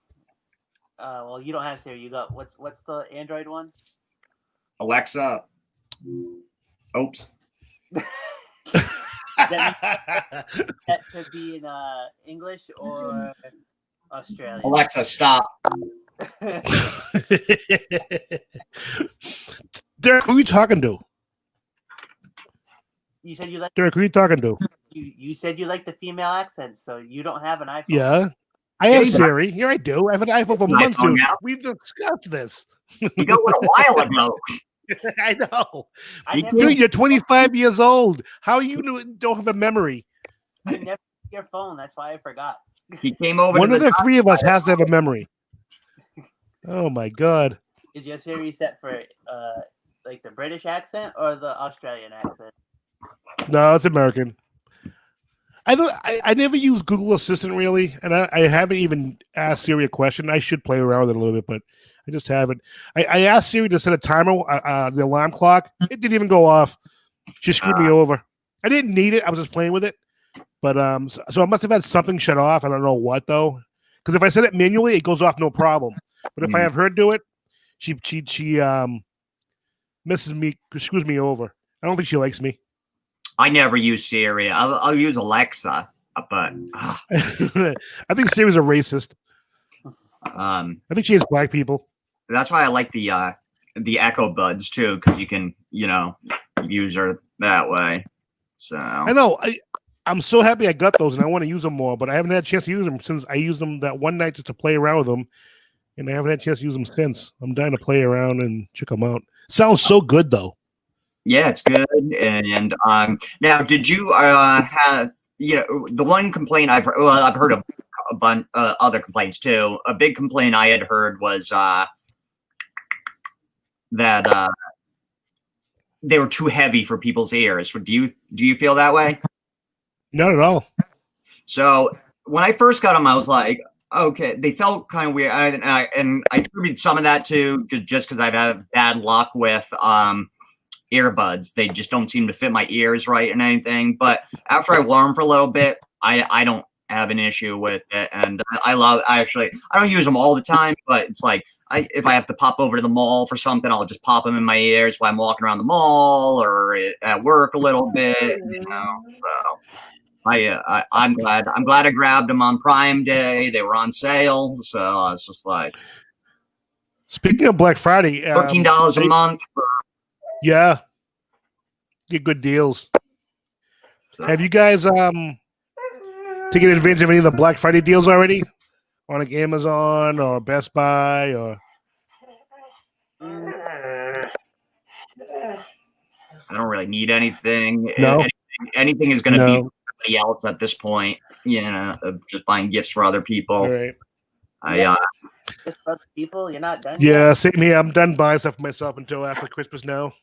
S3: Well, you don't have Siri. You got what's the Android one?
S2: Alexa. Oops.
S3: that to be in English or Australian?
S2: Alexa, stop.
S1: Derek, who are you talking to?
S3: You said you like
S1: Derek. Who are you talking to?
S3: You said you like the female accent, so you don't have an iPhone.
S1: Yeah, I have Siri. Here I do. I have an iPhone for months, dude. We've discussed this.
S2: You know what? A while ago.
S1: I know. Dude, you're 25 years old. How you don't have a memory?
S3: I never took your phone. That's why I forgot.
S2: He came over.
S1: One of the three of us has to have a memory. Oh my God.
S3: Is your Siri set for like the British accent or the Australian accent?
S1: No, it's American. I never use Google Assistant really, and I haven't even asked Siri a question. I should play around with it a little bit, but I just haven't. I asked Siri to set a timer, the alarm clock. It didn't even go off. She screwed me over. I didn't need it. I was just playing with it. But so I must have had something shut off. I don't know what though. Because if I set it manually, it goes off no problem. But if I have her do it, she misses me, screws me over. I don't think she likes me.
S2: I never use Siri. I'll use Alexa, but
S1: I think Siri's a racist. I think she hates black people.
S2: That's why I like the Echo Buds too, because you can use her that way. So
S1: I know. I'm so happy I got those, and I want to use them more, but I haven't had a chance to use them since I used them that one night just to play around with them, and I haven't had a chance to use them since. I'm dying to play around and check them out. Sounds so good though.
S2: Yeah, it's good. And now, did you have the one complaint I've heard of a bunch other complaints too. A big complaint I had heard was that they were too heavy for people's ears. Do you feel that way?
S1: Not at all.
S2: So when I first got them, I was like, okay, they felt kind of weird, and I attribute some of that to just because I've had bad luck with earbuds. They just don't seem to fit my ears right and anything. But after I wore them for a little bit, I don't have an issue with it, and I don't use them all the time, but it's like if I have to pop over to the mall for something, I'll just pop them in my ears while I'm walking around the mall or at work a little bit, So I'm glad I grabbed them on Prime Day. They were on sale, so I was just like,
S1: speaking of Black Friday,
S2: $13 a month.
S1: Yeah, get good deals. Have you guys taken advantage of any of the Black Friday deals already on like Amazon or Best Buy or?
S2: I don't really need anything.
S1: No,
S2: anything is going to be somebody else at this point. Just buying gifts for other people.
S1: All right.
S3: Just for other people, you're not done.
S1: Yeah,
S3: yet?
S1: same here. I'm done buying stuff for myself until after Christmas now.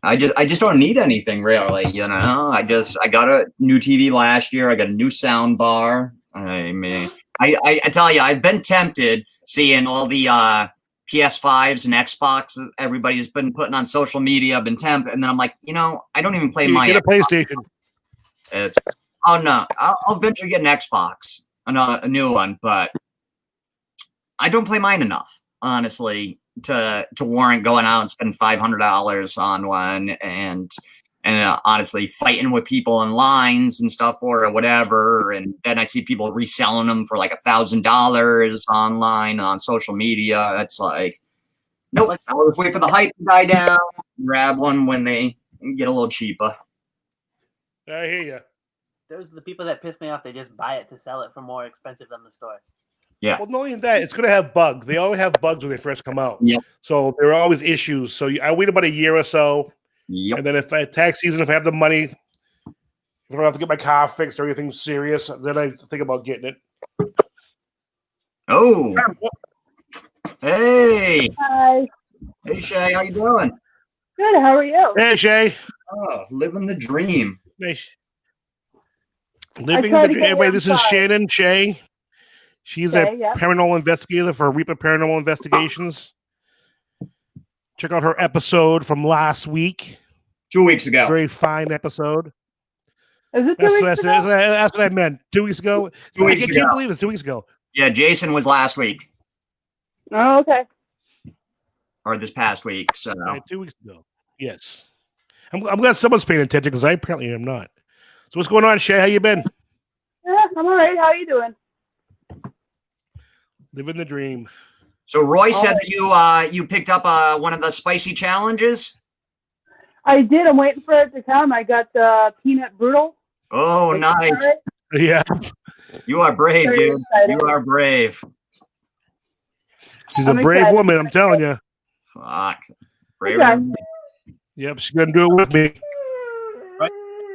S2: I just don't need anything really. I got a new TV last year. I got a new sound bar. I mean, I tell you, I've been tempted seeing all the PS5s and Xbox everybody's been putting on social media. I've been tempted, and then I'm like, I don't even play my.
S1: Get a PlayStation.
S2: No, I'll eventually get an Xbox, a new one, but I don't play mine enough, honestly, to warrant going out and spend $500 on one, and honestly fighting with people in lines and stuff for it or whatever. And then I see people reselling them for like $1,000 online on social media. It's like, nope, I'll just wait for the hype to die down, grab one when they get a little cheaper.
S1: I hear you.
S3: Those are the people that piss me off. They just buy it to sell it for more expensive than the store.
S2: Yeah.
S1: Well, not only that, it's going to have bugs. They always have bugs when they first come out.
S2: Yep.
S1: So there are always issues. So I wait about a year or so.
S2: Yep.
S1: And then if tax season, if I have the money, if I don't have to get my car fixed or anything serious, then I think about getting it.
S2: Oh. Hey.
S4: Hi.
S2: Hey, Shay. How you doing?
S4: Good. How are you?
S1: Hey, Shay.
S2: Oh, living the dream.
S1: Hey. Living the dream. Anyway, this is Shannon Shay. She's a paranormal investigator for Reaper Paranormal Investigations. Check out her episode from last week.
S2: 2 weeks ago.
S1: Very fine episode.
S4: Is it 2 weeks ago?
S1: That's what I meant. 2 weeks ago.
S2: 2 weeks
S1: I can't believe it's 2 weeks ago.
S2: Yeah, Jason was last week.
S4: Oh, okay.
S2: Or this past week. So
S1: 2 weeks ago. Yes. I'm glad someone's paying attention because I apparently am not. So what's going on, Shay? How you been?
S4: Yeah, I'm all right. How are you doing?
S1: Living the dream.
S2: So Roy said that you picked up one of the spicy challenges.
S4: I did. I'm waiting for it to come. I got the peanut brutal.
S2: Oh, nice.
S1: Yeah.
S2: You are brave,
S4: Very
S2: dude.
S4: excited.
S2: You are brave.
S1: She's a brave woman, I'm telling you.
S2: Fuck. Brave.
S4: Okay.
S1: Yep, she's going to do it with me.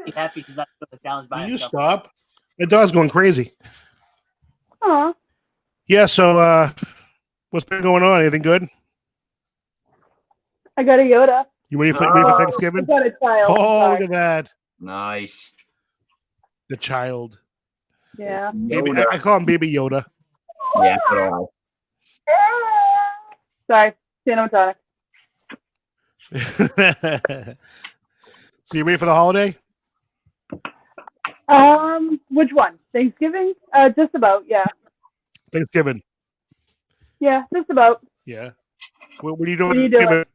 S3: Be happy she's not doing the challenge by
S1: Will you
S3: herself.
S1: stop? The dog's going crazy.
S4: Aw.
S1: Yeah, so what's been going on? Anything good?
S4: I got a Yoda.
S1: You ready for
S4: I
S1: Thanksgiving?
S4: got a child.
S1: Oh, look at that.
S2: Nice.
S1: The child.
S4: Yeah.
S1: Baby, I call him Baby Yoda.
S2: Yeah, so do
S4: Sorry, Santa tonic.
S1: So you ready for the holiday?
S4: Which one? Thanksgiving? Just about, yeah.
S1: Thanksgiving.
S4: Yeah, just about.
S1: Yeah. What are you doing?
S4: What are you doing?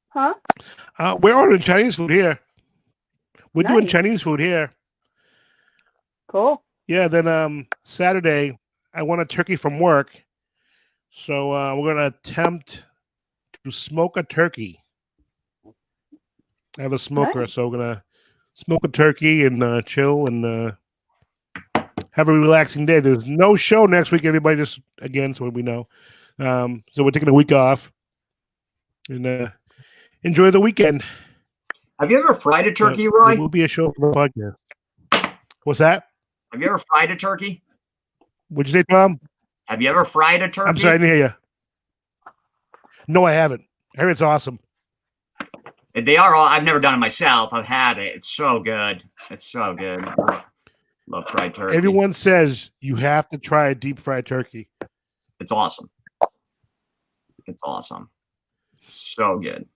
S4: Huh?
S1: We're ordering Chinese food here. We're doing
S4: Nice.
S1: Chinese food here.
S4: Cool.
S1: Yeah. Then Saturday, I won a turkey from work, so we're gonna attempt to smoke a turkey. I have a smoker,
S4: Nice.
S1: so we're gonna smoke a turkey and chill and have a relaxing day. There's no show next week. Everybody just again, so we know. So we're taking a week off and enjoy the weekend.
S2: Have you ever fried a turkey,
S1: There
S2: Roy?
S1: will be a show for the podcast. What's that?
S2: Have you ever fried a turkey?
S1: What'd you say, Tom?
S2: Have you ever fried a turkey?
S1: I'm sorry, I didn't hear you. No, I haven't. I heard it's awesome.
S2: They are all. I've never done it myself. I've had it. It's so good. It's so good. Love fried turkey.
S1: Everyone says you have to try a deep fried turkey.
S2: It's awesome. It's awesome. It's so good.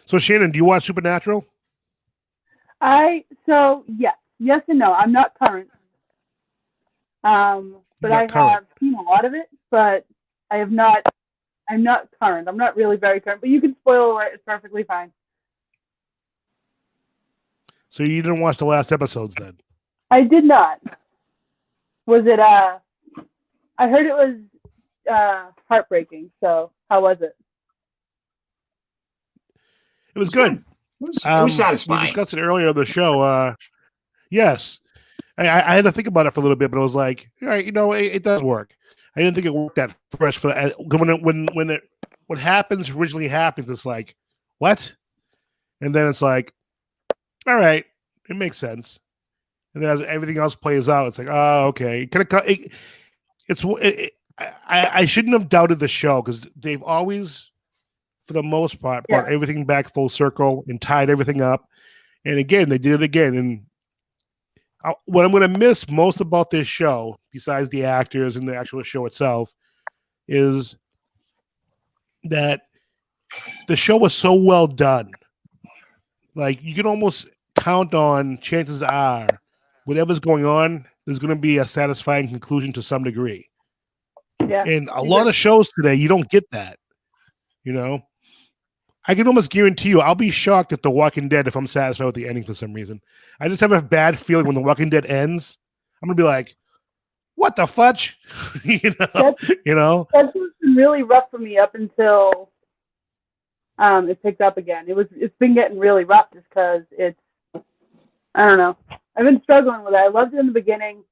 S1: So Shannon, do you watch Supernatural?
S4: Yes and no. I'm not current. But I have seen a lot of it, but I have not. I'm not current. I'm not really very current, but you can spoil it. It's perfectly fine.
S1: So you didn't watch the last episodes then?
S4: I did not. Was it? I heard it was heartbreaking. So how was it?
S1: It was good.
S2: It was satisfying.
S1: We discussed it earlier on the show. Yes. I had to think about it for a little bit, but I was like, all right, it does work. I didn't think it worked that fresh for when what happens originally happens. It's like, what? And then it's like, all right, it makes sense. And then as everything else plays out, it's like, oh, okay. I shouldn't have doubted the show because they've always, for the most part, brought everything back full circle and tied everything up. And again, they did it again. And what I'm going to miss most about this show, besides the actors and the actual show itself, is that the show was so well done. Like, you can almost count on, chances are, whatever's going on, there's going to be a satisfying conclusion to some degree.
S4: Yeah.
S1: And a lot of shows today, you don't get that. I can almost guarantee you, I'll be shocked at The Walking Dead if I'm satisfied with the ending for some reason. I just have a bad feeling when The Walking Dead ends, I'm gonna be like, "What the fudge?"
S4: That's been really rough for me up until it picked up again. It's been getting really rough just because I don't know. I've been struggling with it. I loved it in the beginning,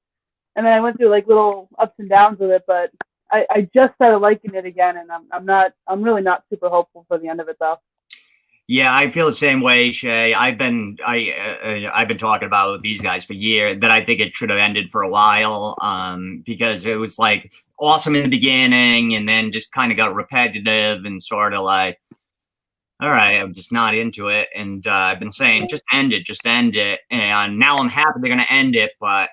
S4: and then I went through like little ups and downs with it, but I just started liking it again, and I'm really not super hopeful for the end of it though.
S2: Yeah, I feel the same way, Shay. I've been talking about these guys for years that I think it should have ended for a while, because it was like awesome in the beginning, and then just kind of got repetitive and sort of like, all right, I'm just not into it. And I've been saying, just end it. And now I'm happy they're gonna end it, but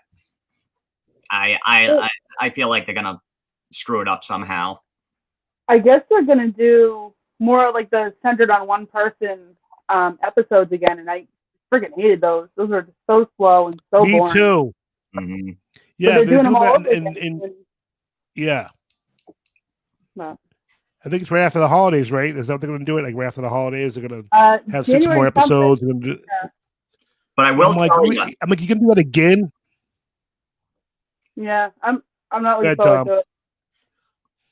S2: I feel like they're gonna screw it up somehow.
S4: I guess they're gonna do more like the centered on one person episodes again, and I freaking hated those. Those were just so slow and so boring.
S1: Me too.
S2: Mm-hmm.
S1: Yeah,
S4: they're doing them all
S1: that
S4: over
S1: yeah.
S4: No.
S1: I think it's right after the holidays, right? Is that what they're going to do it? Like right after the holidays, they're going to have 6 more episodes.
S2: But I will
S1: I'm like, you can do that again?
S4: Yeah, I'm not looking forward to it.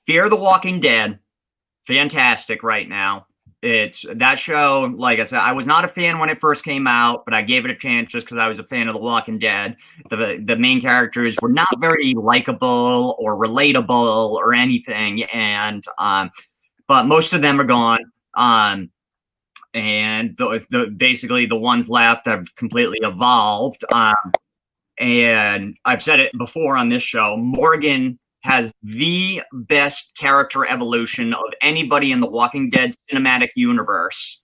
S2: Fear the Walking Dead, fantastic right now. It's that show. Like I said, I was not a fan when it first came out, but I gave it a chance just because I was a fan of The Walking Dead. The main characters were not very likable or relatable or anything, and but most of them are gone. And basically the ones left have completely evolved. And I've said it before on this show, Morgan has the best character evolution of anybody in the Walking Dead cinematic universe.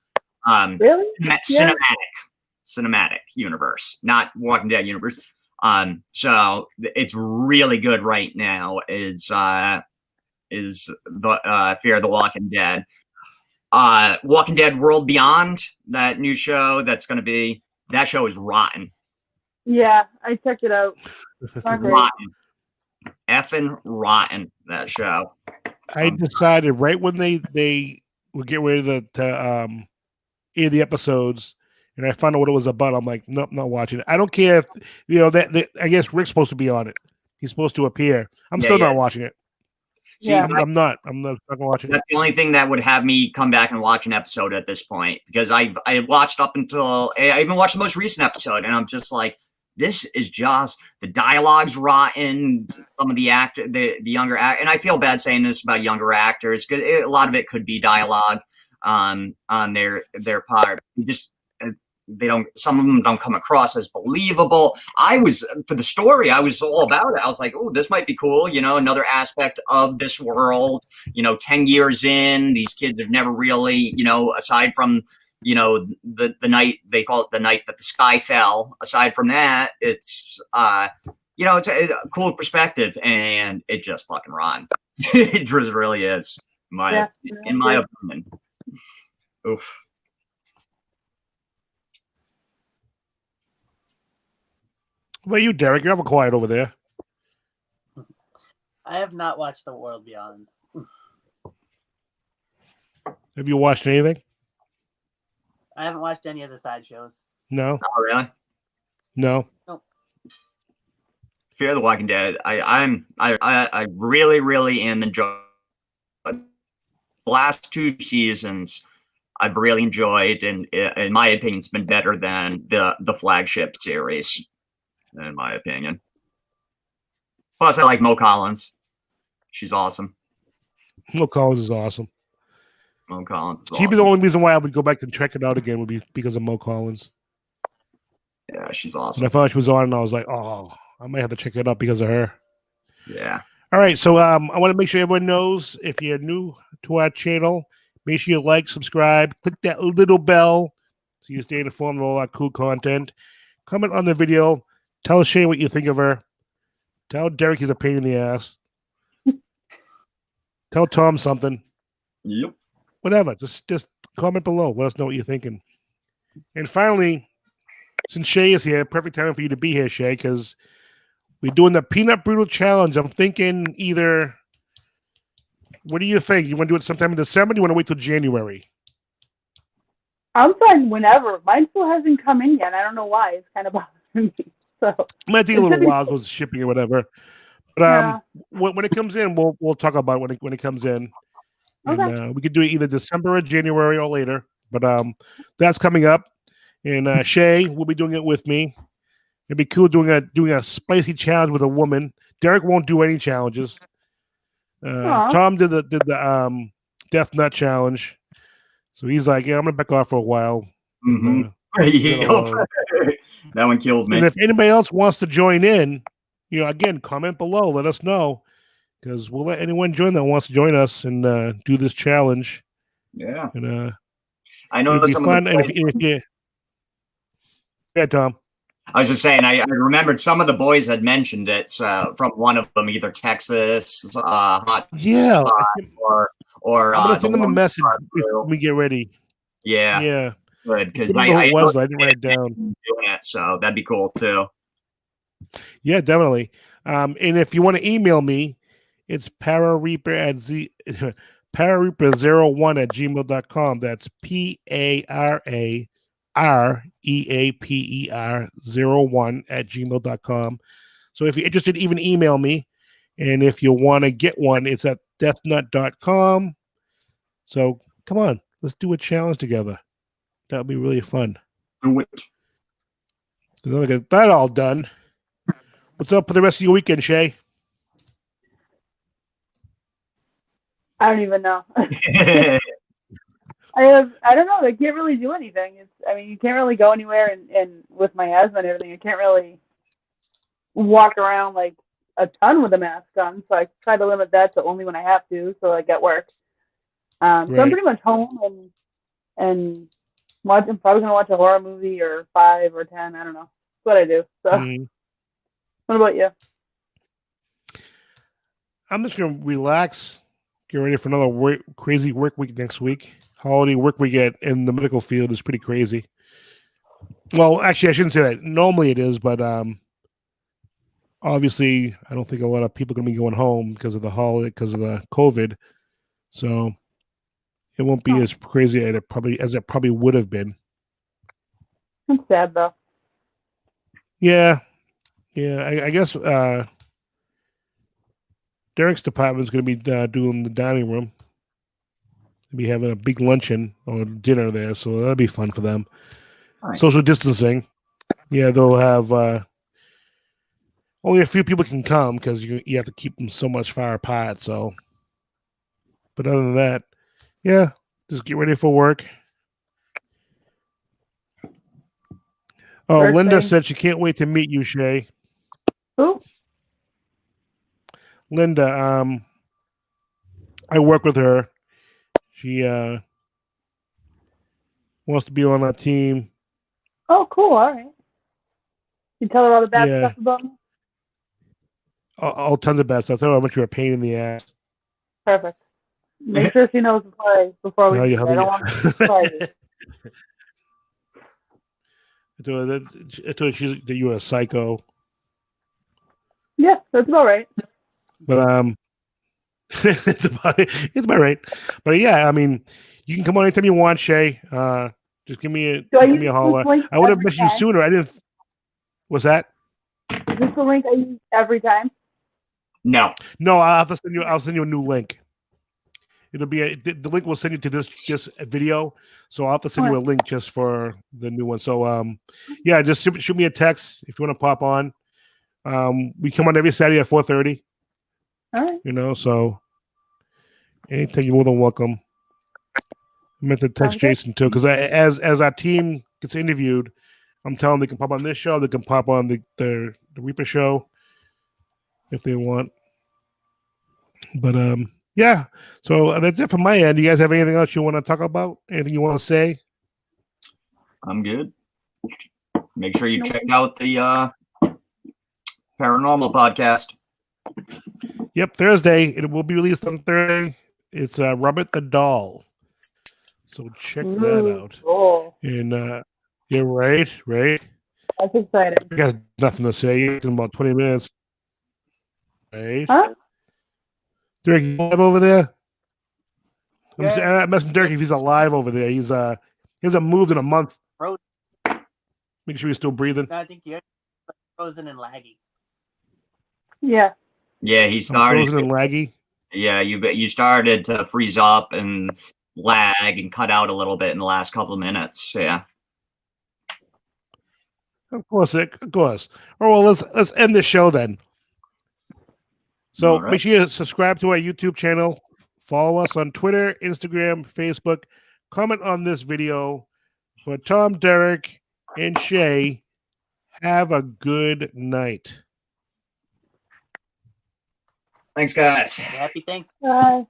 S4: Really?
S2: Cinematic universe, not Walking Dead universe. So it's really good right now. is the Fear of the Walking Dead. Walking Dead World Beyond, that new show that show is rotten.
S4: Yeah, I checked it out. Not great.
S2: Rotten. Effing rotten, that show.
S1: I decided right when they were getting ready to air the episodes, and I found out what it was about. I'm like, nope, not watching it. I don't care if that I guess Rick's supposed to be on it. He's supposed to appear. I'm still not watching it.
S2: See,
S4: Yeah.
S1: I'm not gonna watch it.
S2: That's the only thing that would have me come back and watch an episode at this point, because I watched up until I even watched the most recent episode, and I'm just like, this is just the dialogue's rotten. Some of the younger act, and I feel bad saying this about younger actors because a lot of it could be dialogue on their part. Some of them don't come across as believable. For the story, I was all about it. I was like, oh, this might be cool. Another aspect of this world, 10 years in, these kids have never really, aside from, the night, they call it the night that the sky fell. Aside from that, it's, it's a cool perspective, and it just fucking rotten. It really is, in my opinion. Oof.
S1: What about you, Derek? You're ever quiet over there.
S3: I have not watched The World Beyond.
S1: Have you watched anything?
S3: I haven't watched any of the side shows.
S1: No.
S2: Oh, really?
S1: No.
S3: Nope.
S2: Fear of the Walking Dead. I really, really am enjoying the last 2 seasons. I've really enjoyed, and in my opinion, it's been better than the flagship series, in my opinion. Plus, I like Mo Collins. She's awesome.
S1: Mo Collins is awesome.
S2: Mo Collins is
S1: She'd
S2: awesome.
S1: be the only reason why I would go back and check it out again would be because of Mo Collins.
S2: Yeah, she's awesome.
S1: When I found she was on, and I was like, oh, I might have to check it out because of her.
S2: Yeah.
S1: All right, so I want to make sure everyone knows, if you're new to our channel, make sure you like, subscribe, click that little bell so you stay informed of all our cool content. Comment on the video. Tell Shay what you think of her. Tell Derek he's a pain in the ass. Tell Tom something.
S2: Yep.
S1: Whatever. Just comment below. Let us know what you're thinking. And finally, since Shay is here, perfect time for you to be here, Shay, because we're doing the Peanut Brittle Challenge. I'm thinking either, what do you think? You want to do it sometime in December, or do you want to wait till January?
S4: I'm fine whenever. Mine still hasn't come in yet. I don't know why. It's kind of bothering me. So
S1: It might take a little while because shipping or whatever. But
S4: Yeah.
S1: when it comes in, we'll talk about it when it comes in. And
S4: Okay.
S1: we could do it either December or January or later. But that's coming up. And Shay will be doing it with me. It'd be cool doing a spicy challenge with a woman. Derek won't do any challenges. Tom did the death nut challenge. So he's like, yeah, I'm gonna back off for a while.
S2: Mm-hmm. That one killed me.
S1: And if anybody else wants to join in, again, comment below. Let us know, because we'll let anyone join that wants to join us and do this challenge.
S2: Yeah.
S1: And
S2: I know
S1: it'll be
S2: some
S1: fun.
S2: of
S1: And if you, yeah, Tom.
S2: I was just saying, I remembered some of the boys had mentioned it from one of them, either Texas, Hot
S1: Yeah,
S2: or
S1: I'm gonna send them a message when we get ready.
S2: Yeah,
S1: Yeah,
S2: good, because
S1: I didn't write it down.
S2: Doing it, so that'd be cool too.
S1: Yeah, definitely. And if you want to email me, it's parareaper01@gmail.com. That's PARAREAPER01@gmail.com. So if you're interested, even email me. And if you want to get one, it's at deathnut.com. So come on, let's do a challenge together. That'll be really fun.
S2: Do it.
S1: Look at that all done. What's up for the rest of your weekend, Shay?
S4: I don't even know. I don't know. I can't really do anything. You can't really go anywhere, and with my asthma and everything, I can't really walk around like a ton with a mask on. So I try to limit that to only when I have to. So like at work. So I'm pretty much home and I'm probably gonna watch a horror movie or 5 or 10. I don't know. That's what I do. So What about you?
S1: I'm just gonna relax Get ready for another crazy work week next week. Holiday work we get in the medical field is pretty crazy. Well, actually, I shouldn't say that. Normally it is, but obviously, I don't think a lot of people are going to be going home because of the holiday, because of the COVID. So it won't be as crazy as it probably would have been.
S4: That's sad though.
S1: Yeah, I guess Derek's department is going to be doing the dining room. They'll be having a big luncheon or dinner there, so that'll be fun for them.
S2: Right.
S1: Social distancing. Yeah, they'll have only a few people can come because you have to keep them so much far apart. So, but other than that, yeah, just get ready for work. Oh,
S4: First
S1: Linda
S4: thing.
S1: said she can't wait to meet you, Shay.
S4: Who?
S1: Linda, I work with her. She wants to be on our team.
S4: Oh, cool. All right. You tell her all the bad
S1: Yeah.
S4: stuff about me?
S1: All tons of bad stuff. I tell her how much you're a pain in the ass.
S4: Perfect. Make sure she knows before we
S1: No,
S4: meet. I don't want to surprise you.
S1: I told her that you were a psycho.
S4: Yeah, that's about right.
S1: But it's about right. But yeah, I mean, you can come on anytime you want, Shay. Just give me a holler. I would have missed you sooner. I didn't. What's that?
S4: Is this the link I use every time?
S2: No.
S1: I'll send you a new link. It'll be the link will send you to this video. So I'll have to send you a link just for the new one. So yeah, just shoot me a text if you want to pop on. We come on every Saturday at 4:30.
S4: All right.
S1: You know, so anytime you're more than welcome. I meant to text Jason too, because as our team gets interviewed, I'm telling them they can pop on this show, they can pop on the Reaper show if they want. But yeah. So that's it from my end. You guys have anything else you want to talk about? Anything you want to say?
S2: I'm good. Make sure you check out the Paranormal podcast.
S1: Yep, Thursday. It will be released on Thursday. It's Robert the Doll. So check that out.
S4: Cool.
S1: And yeah, right.
S4: That's exciting.
S1: I got nothing to say in about 20 minutes. Right?
S4: Huh?
S1: Derek, you alive over there?
S3: Yeah.
S1: I'm messing Derek if he's alive over there. He hasn't moved in a month.
S3: Frozen.
S1: Make sure he's still breathing.
S3: No, I think you're frozen and laggy.
S4: Yeah.
S2: Yeah, he
S1: I'm
S2: started.
S1: frozen and laggy.
S2: Yeah, you started to freeze up and lag and cut out a little bit in the last couple of minutes. Yeah.
S1: Of course. Oh well, let's end the show then. So
S2: Right.
S1: make sure you subscribe to our YouTube channel, follow us on Twitter, Instagram, Facebook, comment on this video. For Tom, Derek, and Shay, have a good night.
S2: Thanks, guys.
S3: Happy Thanksgiving.
S4: Bye.